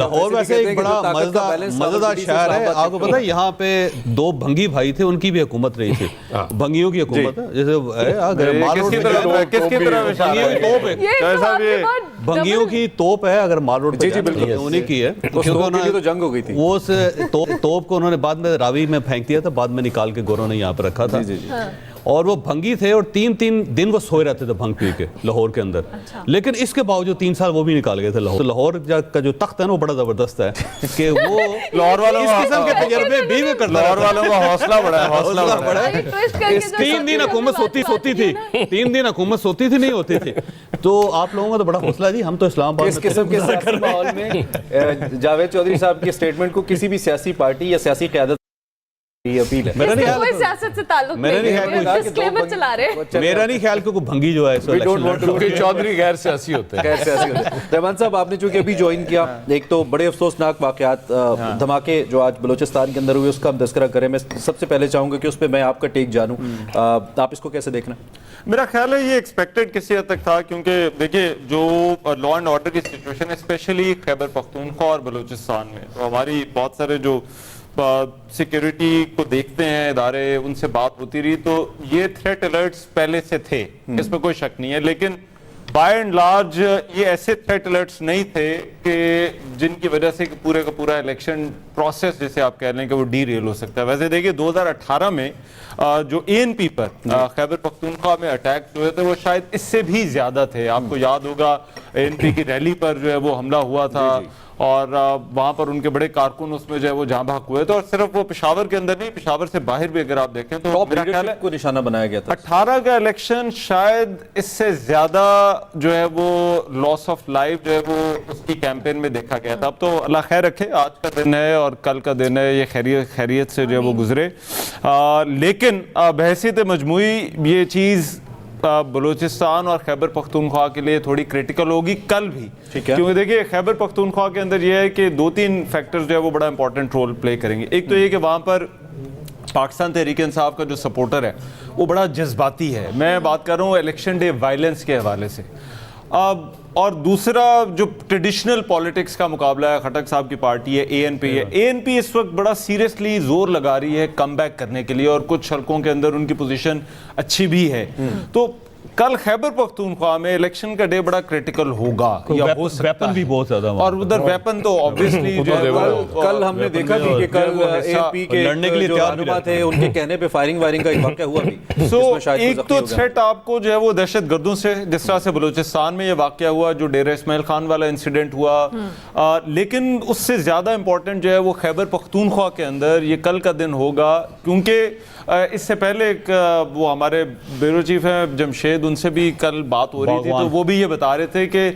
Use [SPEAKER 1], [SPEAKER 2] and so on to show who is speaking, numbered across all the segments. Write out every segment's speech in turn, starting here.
[SPEAKER 1] لاہور ویسے ایک بڑا مزیدار شہر ہے. آپ کو پتا ہے یہاں پہ دو بھنگی بھائی تھے, ان کی بھی حکومت رہی تھی, بھنگیوں کی حکومت ہے. جیسے بھنگیوں کی توپ ہے, اگر مال روڈ پہ انہیں کی ہے, وہ توپ کو انہوں نے بعد میں راوی میں پھینک دیا تھا, بعد میں نکال کے گوروں نے یہاں پہ رکھا تھا. اور وہ بھنگی تھے اور 3 دن وہ سوئے رہتے تھے بھنگ پی کے لاہور کے اندر. لیکن اس کے باوجود 3 سال وہ بھی نکال گئے تھے لاہور. لاہور کا جو تخت ہے نا وہ بڑا زبردست ہے کہ وہ لاہور والوں اس قسم کے تجربے بھی کرتا ہے. لاہور والوں کا حوصلہ بڑا ہے. 3 دن حکومت ہوتی تھی, 3 دن حکومت ہوتی تھی, نہیں ہوتی تھی. تو آپ لوگوں کا تو بڑا حوصلہ جی, ہم تو اسلام آباد
[SPEAKER 2] اس قسم کے سیاسی ماحول میں جاوید چودھری صاحب کی سٹیٹمنٹ کو کسی بھی سیاسی پارٹی یا سیاسی قیادت اپیل ہے.
[SPEAKER 3] میرا سیاست سے تعلق نہیں ہے, ڈسکلیمر چلا رہے ہیں.
[SPEAKER 1] میرا نہیں خیال کہ کوئی بھنگی جو ہے
[SPEAKER 4] کیونکہ چودھری غیر سیاسی ہوتے ہیں.
[SPEAKER 2] رحمان صاحب, آپ نے چونکہ ابھی جوائن کیا, ایک تو بڑے افسوسناک واقعات دھماکے جو آج بلوچستان کے اندر ہوئے اس کا ہم تذکرہ کریں. میں سب سے پہلے چاہوں گا کہ اس پہ میں آپ کا ٹیک جانوں, آپ اس کو کیسے دیکھنا؟
[SPEAKER 5] میرا خیال ہے یہ ایکسپیکٹڈ کسی حد تک تھا, کیونکہ دیکھیے جو لا اینڈ آرڈر کی سچویشن ہے اسپیشلی خیبر پختونخوا اور بلوچستان میں, تو ہماری بہت سارے جو سیکیورٹی کو دیکھتے ہیں ادارے, ان سے بات ہوتی رہی, تو یہ تھریٹ الرٹس پہلے سے تھے, اس میں کوئی شک نہیں ہے. لیکن بائی اینڈ لارج یہ ایسے تھریٹ الرٹس نہیں تھے کہ جن کی وجہ سے پورے کا پورا الیکشن پروسیس جیسے آپ کہہ رہے ہیں کہ وہ ڈی ریل ہو سکتا ہے. ویسے دیکھیے 2018 میں جو ANP پر خیبر پختونخوا میں اٹیک ہوئے تھے وہ شاید اس سے بھی زیادہ تھے. آپ کو یاد ہوگا ANP کی ریلی پر جو ہے وہ حملہ ہوا تھا, اور وہاں پر ان کے بڑے کارکن اس میں جو ہے وہ جاں بحق ہوئے تھے. اور صرف وہ پشاور کے اندر نہیں, پشاور سے باہر بھی اگر آپ دیکھیں تو میرا خیال ہے
[SPEAKER 2] کو نشانہ بنایا گیا تھا.
[SPEAKER 5] 18 کا الیکشن شاید اس سے زیادہ جو ہے وہ لاس آف لائف جو ہے وہ اس کی کیمپین میں دیکھا گیا تھا. اب تو اللہ خیر رکھے, آج کا دن ہے اور کل کا دن ہے, یہ خیریت سے جو ہے وہ گزرے. لیکن بحیثیت مجموعی یہ چیز بلوچستان اور خیبر پختونخوا کے لیے تھوڑی کریٹیکل ہوگی کل بھی, کیونکہ دیکھیے خیبر پختونخوا کے اندر یہ ہے کہ 2-3 فیکٹرز جو ہے وہ بڑا امپورٹنٹ رول پلے کریں گے. ایک تو یہ کہ وہاں پر پاکستان تحریک انصاف کا جو سپورٹر ہے وہ بڑا جذباتی ہے. میں بات کر رہا ہوں الیکشن ڈے وائلنس کے حوالے سے. اور دوسرا جو ٹریڈیشنل پولیٹکس کا مقابلہ ہے, خٹک صاحب کی پارٹی ہے ANP ہے. ANP اس وقت بڑا سیریسلی زور لگا رہی ہے کم بیک کرنے کے لیے, اور کچھ حلقوں کے اندر ان کی پوزیشن اچھی بھی ہے. تو کل خیبر پختونخوا میں الیکشن کا ڈے بڑا کریٹیکل ہوگا, یا ہو سکتا
[SPEAKER 1] ویپن بھی بہت زیادہ,
[SPEAKER 5] اور ادھر ویپن تو obviously جو ہے
[SPEAKER 2] کل ہم نے دیکھا بھی کہ کل ANP کے
[SPEAKER 1] لڑنے کے لیے
[SPEAKER 2] جو رہنما تھے ان کے کہنے پہ فائرنگ کا ایک واقعہ ہوا بھی.
[SPEAKER 5] سو ایک تو تھریٹ آپ کو جو ہے وہ دہشت گردوں سے, جس طرح سے بلوچستان میں یہ واقعہ ہوا, جو ڈیرہ اسماعیل خان والا انسیڈنٹ ہوا, لیکن اس سے زیادہ امپورٹنٹ جو ہے وہ خیبر پختونخوا کے اندر یہ کل کا دن ہوگا. کیونکہ اس سے پہلے ایک وہ ہمارے بیورو چیف ہیں جمشید, ان سے بھی کل بات ہو رہی تھی, تو وہ بھی یہ بتا رہے تھے کہ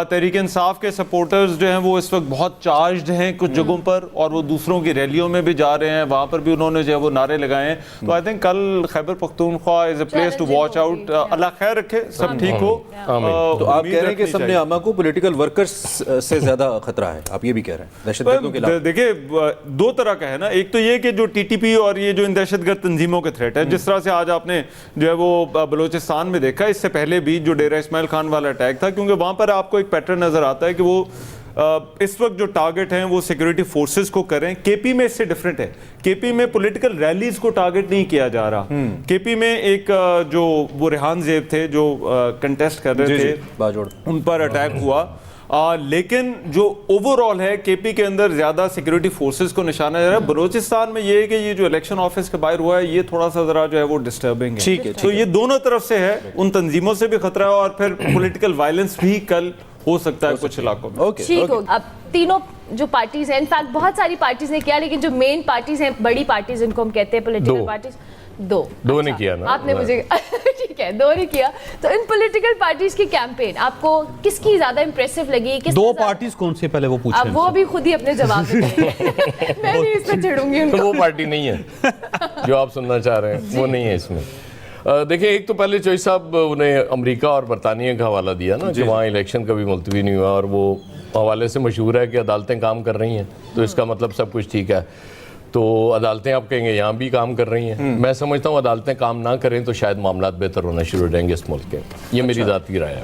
[SPEAKER 5] تحریک انصاف کے سپورٹرز جو ہیں وہ اس وقت بہت چارجڈ ہیں کچھ جگہوں پر, اور وہ دوسروں کی ریلیوں میں بھی جا رہے ہیں, وہاں پر بھی انہوں نے جو ہے وہ نعرے لگائے ہیں. تو آئی تھنک کل Khyber Pakhtunkhwa is a place to watch out. اللہ خیر رکھے, سب ٹھیک ہو.
[SPEAKER 2] تو آپ کہہ رہے ہیں کہ سب نے عامہ کو پولیٹیکل ورکرز سے زیادہ خطرہ ہے, آپ یہ بھی کہہ رہے ہیں دہشت گردوں کے علاوہ؟
[SPEAKER 5] دیکھیں 2 طرح کا ہے نا. ایک تو یہ کہ جو TTP اور یہ جو دہشت گرد تنظیموں کے تھریٹ ہے, جس طرح سے آج آپ نے جو ہے وہ بلوچستان میں دیکھا, اس سے پہلے بھی جو ڈیرہ اسماعیل خان والا اٹیک تھا, کیونکہ وہاں پر آپ کو ایک پیٹرن نظر آتا ہے کہ وہ اس وقت جو ٹارگٹ ہیں وہ سیکیورٹی فورسز کو کریں. KP میں اس سے ڈیفرنٹ ہے. KP میں پولیٹیکل ریلیز کو ٹارگٹ نہیں کیا جا رہا. KP میں ایک جو وہ ریحان زیب تھے جو کنٹیسٹ کر رہے تھے, ان پر اٹیک ہوا. لیکن جو اوور آل ہے KP کے اندر زیادہ سیکیورٹی فورسز کو نشانہ جا رہا ہے. بلوچستان میں یہ ہے کہ یہ جو الیکشن آفس کے باہر ہوا ہے یہ تھوڑا سا ذرا جو ہے وہ ڈسٹربنگ ہے. تو یہ دونوں طرف سے ہے, ان تنظیموں سے بھی خطرہ ہے, اور پھر پولیٹیکل وائلنس بھی کل ہو سکتا ہے کچھ علاقوں میں.
[SPEAKER 3] ٹھیک ہو. اب تینوں جو پارٹیز ہیں, انفیکٹ بہت ساری پارٹیز نے کیا, لیکن جو مین پارٹیز ہیں, بڑی پارٹیز جن کو ہم کہتے ہیں پولیٹیکل پارٹیز, 2
[SPEAKER 4] نے کیا نا,
[SPEAKER 3] آپ نے مجھے ٹھیک ہے 2 نے کیا. تو ان پولیٹیکل پارٹیز کی کیمپین آپ کو کس کی زیادہ امپریسو لگی؟
[SPEAKER 1] 2 پارٹیز کون سی پہلے وہ پوچھیں,
[SPEAKER 3] اب وہ بھی خود ہی اپنے جواب دیں. میں نہیں اس پہ چڑھوں گی ان کو.
[SPEAKER 4] وہ پارٹی نہیں ہے جو آپ سننا چاہ رہے ہیں, وہ نہیں ہے اس میں. دیکھیں ایک تو پہلے چوئی صاحب انہیں امریکہ اور برطانیہ کا حوالہ دیا نا, کہ وہاں الیکشن کبھی ملتوی نہیں ہوا, اور وہ حوالے سے مشہور ہے کہ عدالتیں کام کر رہی ہیں, تو اس کا مطلب سب کچھ ٹھیک ہے. تو عدالتیں آپ کہیں گے یہاں بھی کام کر رہی ہیں. میں سمجھتا ہوں عدالتیں کام نہ کریں تو شاید معاملات بہتر ہونا شروع ہو جائیں گے اس ملک کے. یہ میری ذاتی رائے ہے.